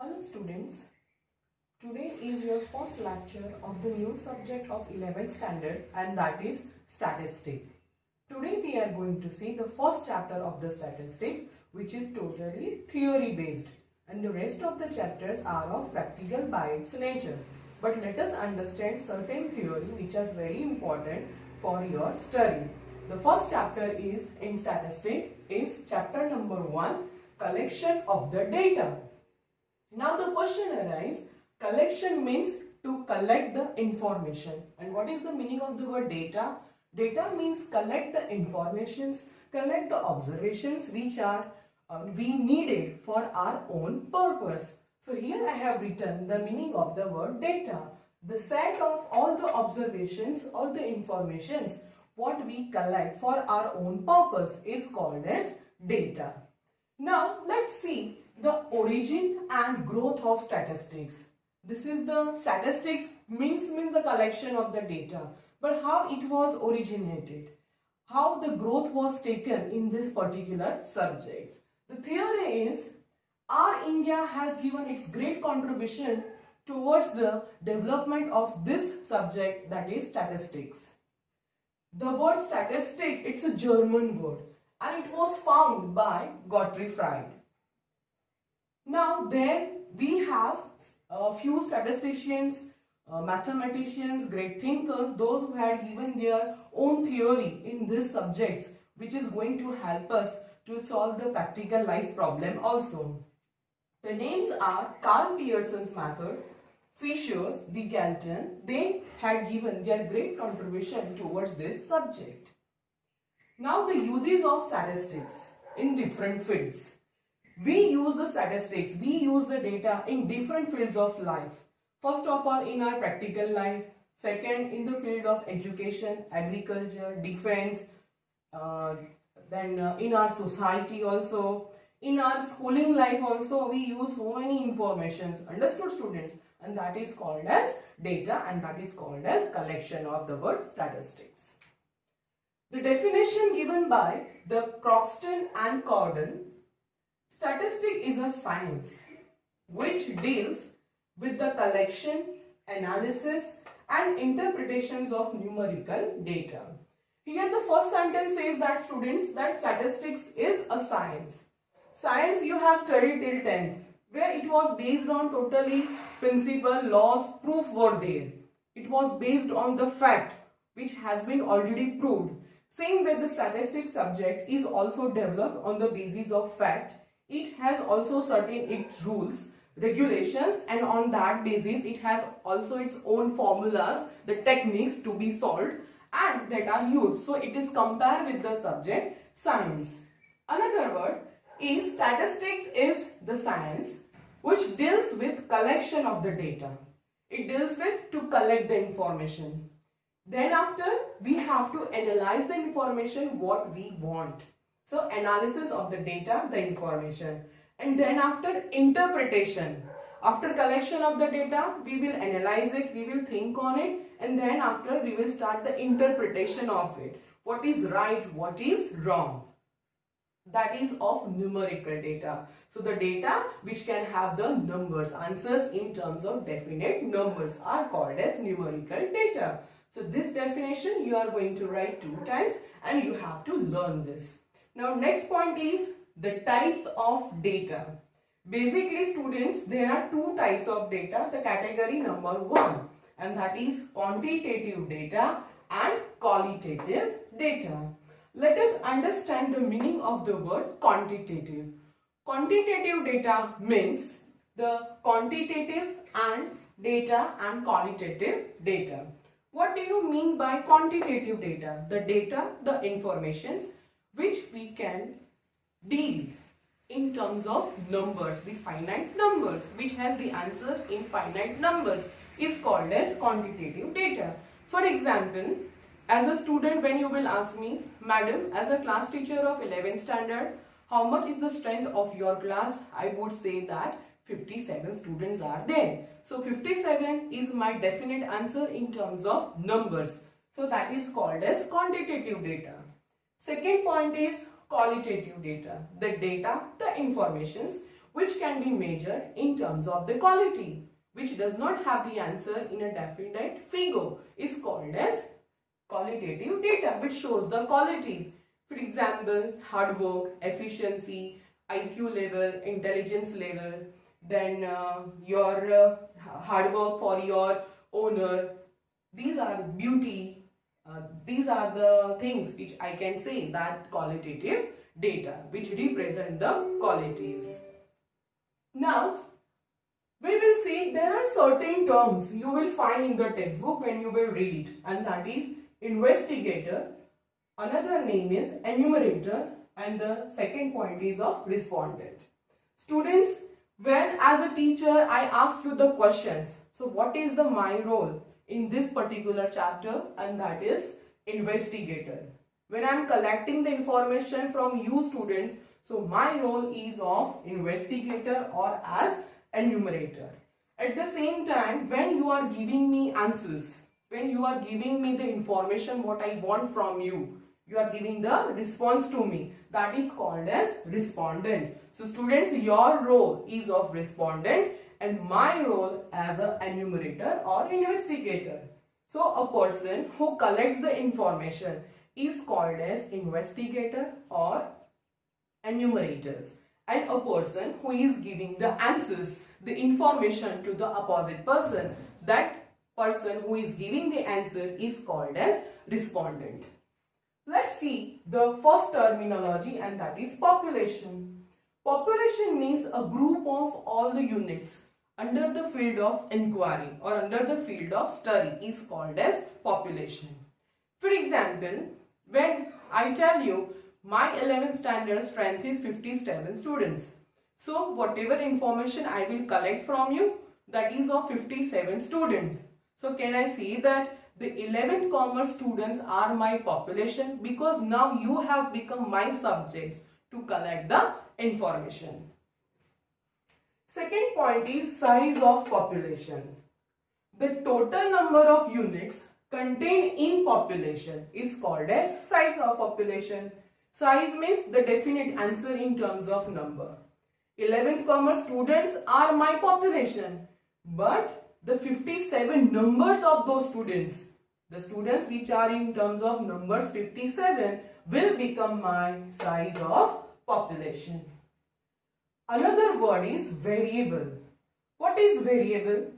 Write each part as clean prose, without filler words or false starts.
Hello students, today is your first lecture of the new subject of 11th standard and that is statistics. Today we are going to see the first chapter of the statistics which is totally theory based and the rest of the chapters are of practical by its nature. But let us understand certain theory which is very important for your study. The first chapter is in statistics is chapter number 1, collection of the data. Now the question arises, collection means to collect the information. And what is the meaning of the word data? Data means collect the informations, collect the observations which are we needed for our own purpose. So here I have written the meaning of the word data. The set of all the observations or the informations what we collect for our own purpose is called as data. Now let's see the origin and growth of statistics. This is the statistics means the collection of the data, but how it was originated, how the growth was taken in this particular subject. The theory is our India has given its great contribution towards the development of this subject, that is statistics. The word statistic, it's a German word and it was found by Gottfried Frege. Now there we have a few statisticians, mathematicians, great thinkers, those who had given their own theory in these subjects which is going to help us to solve the practical life problem also. The names are Karl Pearson's method, Fisher's, de Galton. They had given their great contribution towards this subject. Now the uses of statistics in different fields. We use the statistics, we use the data in different fields of life. First of all, in our practical life. Second, in the field of education, agriculture, defense. Then in our society also. In our schooling life also, we use so many informations. Understood, students? And that is called as data and that is called as collection of the word statistics. The definition given by the Croxton and Cordon. Statistics is a science which deals with the collection, analysis and interpretations of numerical data. Here the first sentence says that students that statistics is a science. Science you have studied till 10th where it was based on totally principle, laws, proof were there. It was based on the fact which has been already proved. Same way the statistics subject is also developed on the basis of fact. It has also certain its rules, regulations and on that basis it has also its own formulas, the techniques to be solved and that are used. So it is compared with the subject science. Another word is statistics is the science which deals with collection of the data. It deals with to collect the information. Then after we have to analyze the information what we want. So analysis of the data, the information, and then after interpretation. After collection of the data, we will analyze it, we will think on it, and then after we will start the interpretation of it. What is right, what is wrong. That is of numerical data. So the data which can have the numbers, answers in terms of definite numbers are called as numerical data. So this definition you are going to write 2 times and you have to learn this. Now next point is the types of data. Basically students, there are 2 types of data. The category number 1 and that is quantitative data and qualitative data. Let us understand the meaning of the word quantitative. Quantitative data means the quantitative and data and qualitative data. What do you mean by quantitative data? The data, the informations which we can deal in terms of numbers, the finite numbers, which has the answer in finite numbers is called as quantitative data. For example, as a student when you will ask me, madam, as a class teacher of 11th standard, how much is the strength of your class? I would say that 57 students are there. So 57 is my definite answer in terms of numbers. So that is called as quantitative data. Second point is qualitative data. The data, the informations which can be measured in terms of the quality, which does not have the answer in a definite figure, is called as qualitative data, which shows the qualities. For example, hard work, efficiency, IQ level, intelligence level, then your hard work for your owner. These are beauty. These are the things which I can say that qualitative data, which represent the qualities. Now, we will see there are certain terms you will find in the textbook when you will read it, and that is investigator, another name is enumerator, and the second point is of respondent. Students, when as a teacher I ask you the questions, so what is the my role in this particular chapter, and that is investigator. When I am collecting the information from you students, so my role is of investigator or as enumerator. At the same time, when you are giving me answers, when you are giving me the information what I want from you, you are giving the response to me, that is called as respondent. So students, your role is of respondent and my role as an enumerator or investigator. So a person who collects the information is called as investigator or enumerators, and a person who is giving the answers, the information to the opposite person, that person who is giving the answer is called as respondent. Let's see the first terminology, and that is population. Population means a group of all the units under the field of inquiry or under the field of study is called as population. For example, when I tell you my 11th standard strength is 57 students. So whatever information I will collect from you, that is of 57 students. So can I say that the 11th commerce students are my population, because now you have become my subjects to collect the information. Second point is size of population. The total number of units contained in population is called as size of population. Size means the definite answer in terms of number. 11th commerce students are my population, but the 57 numbers of those students, the students which are in terms of number 57, will become my size of population. Another word is variable. What is variable?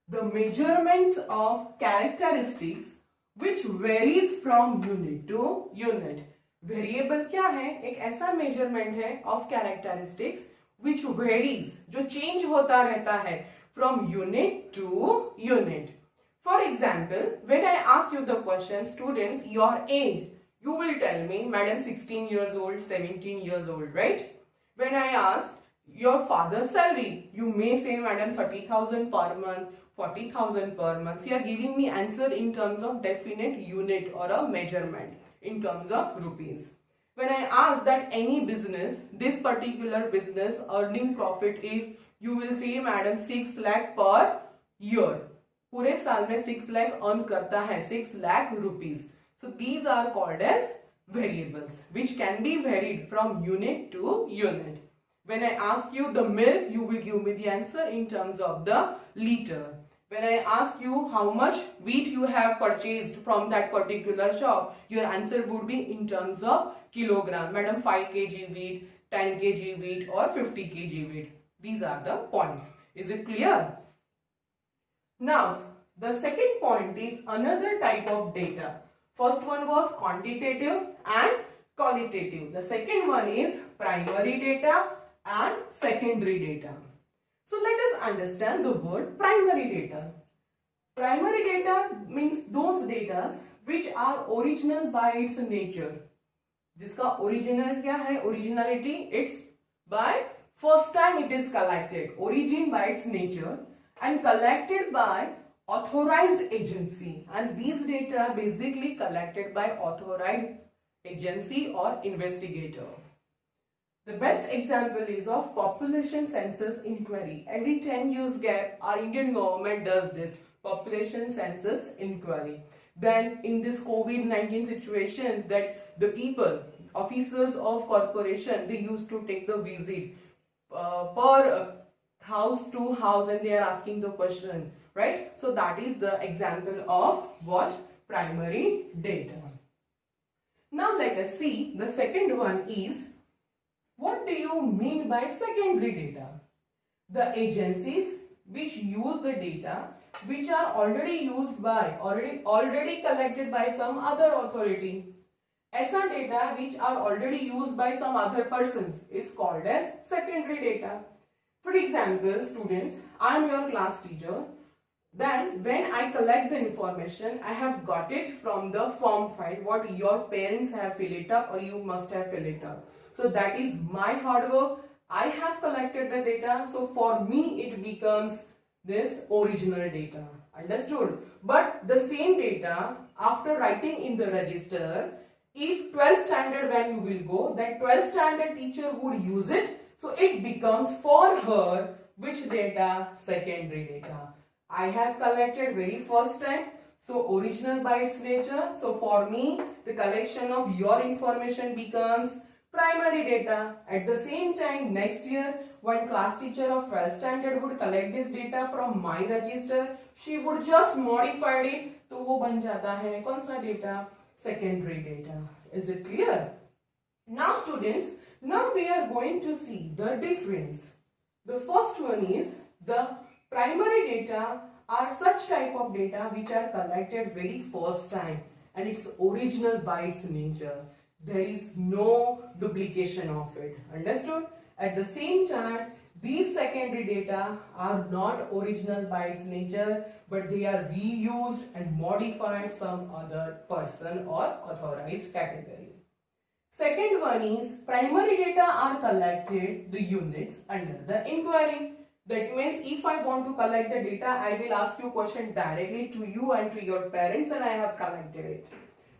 The measurements of characteristics which varies from unit to unit. Variable क्या है? एक ऐसा measurement है of characteristics which varies, जो change होता रहता है from unit to unit. For example, when I ask you the question, students, your age, you will tell me, madam, 16 years old, 17 years old, right? When I ask your father's salary, you may say, madam, 30,000 per month, 40,000 per month. So you are giving me answer in terms of definite unit or a measurement in terms of rupees. When I ask that any business, this particular business earning profit is, you will say, madam, 6 lakh per year. पूरे साल में 6 lakh earn करता है, 6 lakh rupees. So these are called as variables, which can be varied from unit to unit. When I ask you the milk, you will give me the answer in terms of the liter. When I ask you how much wheat you have purchased from that particular shop, your answer would be in terms of kilogram. Madam, 5 kg wheat, 10 kg wheat or 50 kg wheat. These are the points. Is it clear? Now, the second point is another type of data. First one was quantitative and qualitative. The second one is primary data and secondary data. So let us understand the word primary data. Primary data means those data which are original by its nature. जिसका original क्या है? Originality, it's by first time it is collected. Origin by its nature and collected by authorized agency, and these data are basically collected by authorized agency or investigator. The best example is of population census inquiry. Every 10 years gap, our Indian government does this population census inquiry. Then in this COVID-19 situation, that the people, officers of corporation, they used to take the visit per house to house, and they are asking the question, right? So that is the example of what? Primary data. Now let us see the second one is, what do you mean by secondary data? The agencies which use the data which are already used by, already collected by some other authority. ऐसा data which are already used by some other persons is called as secondary data. For example, students, I am your class teacher. Then when I collect the information, I have got it from the form file, what your parents have filled it up or you must have filled it up. So that is my hard work. I have collected the data. So for me it becomes this original data. Understood? But the same data, after writing in the register, if 12th standard when you will go, that 12th standard teacher would use it. So it becomes for her which data? Secondary data. I have collected very first time, so original by its nature. So for me, the collection of your information becomes primary data. At the same time, next year, when class teacher of 12th standard would collect this data from my register, she would just modify it, तो वो बन जाता है कौन सा data? Secondary data. Is it clear? Now students, now we are going to see the difference. The first one is the primary data are such type of data which are collected very first time and it's original by its nature. There is no duplication of it. Understood? At the same time, these secondary data are not original by its nature, but they are reused and modified some other person or authorized category. Second one is primary data are collected the units under the inquiry. That means if I want to collect the data, I will ask you question directly to you and to your parents and I have collected it.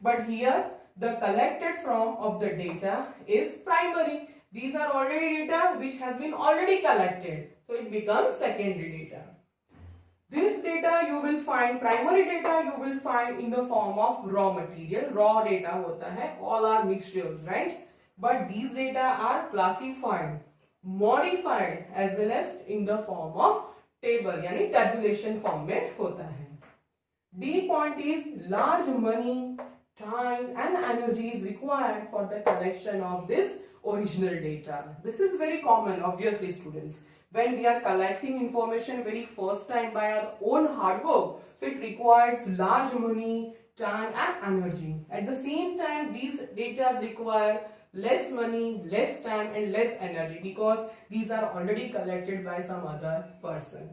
But here the collected from of the data is primary. These are already data which has been already collected. So it becomes secondary data. This data you will find, primary data you will find in the form of raw material. Raw data hota hai, all are mixtures, right? But these data are classified, modified as well as in the form of table, यानी tabulation form में होता है. D point is large money, time and energy is required for the collection of this original data. This is very common, obviously students. When we are collecting information very first time by our own hard work, so it requires large money, time and energy. At the same time, these data require less money, less time and less energy because these are already collected by some other person.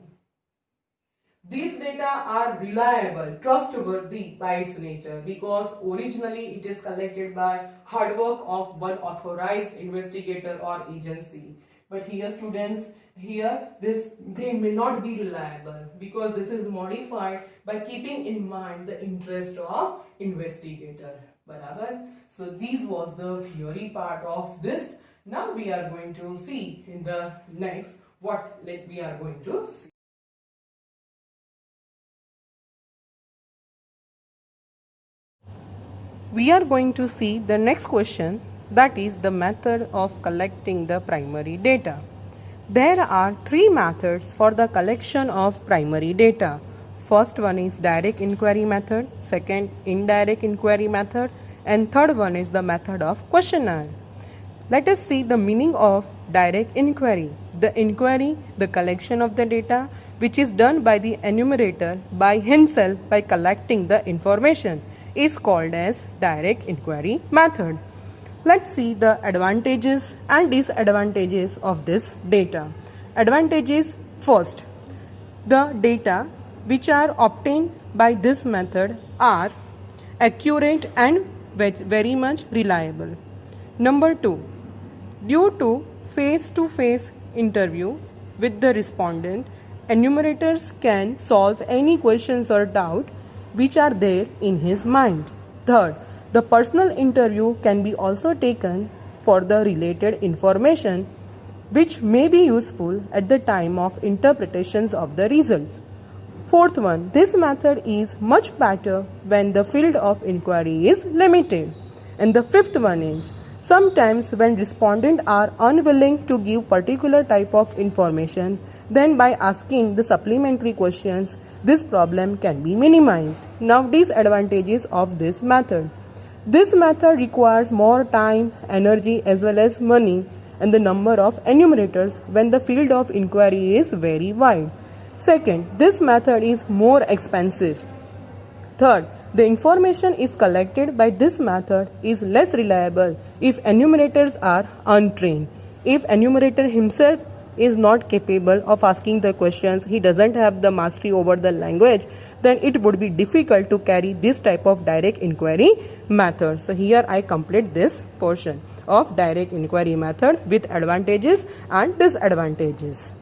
These data are reliable, trustworthy by its nature because originally it is collected by hard work of one authorized investigator or agency. But here students, here they may not be reliable because this is modified by keeping in mind the interest of investigator. Barabar? So this was the theory part of this. Now we are going to see in the next what we are going to see. We are going to see the next question, that is the method of collecting the primary data. There are three methods for the collection of primary data. First one is direct inquiry method, second indirect inquiry method, and third one is the method of questionnaire. Let us see the meaning of direct inquiry. The inquiry, the collection of the data, which is done by the enumerator by himself by collecting the information, is called as direct inquiry method. Let's see the advantages and disadvantages of this data. Advantages first. The data which are obtained by this method are accurate and very much reliable. Number 2. Due to face-to-face interview with the respondent, enumerators can solve any questions or doubt which are there in his mind. Third, the personal interview can be also taken for the related information which may be useful at the time of interpretations of the results. Fourth one, this method is much better when the field of inquiry is limited. And the fifth one is, Sometimes when respondents are unwilling to give particular type of information, then by asking the supplementary questions, this problem can be minimized. Now, disadvantages of this method. This method requires more time, energy as well as money and the number of enumerators when the field of inquiry is very wide. Second, this method is more expensive. Third, the information is collected by this method is less reliable if enumerators are untrained. If enumerator himself is not capable of asking the questions, he doesn't have the mastery over the language, then it would be difficult to carry this type of direct inquiry method. So here I complete this portion of direct inquiry method with advantages and disadvantages.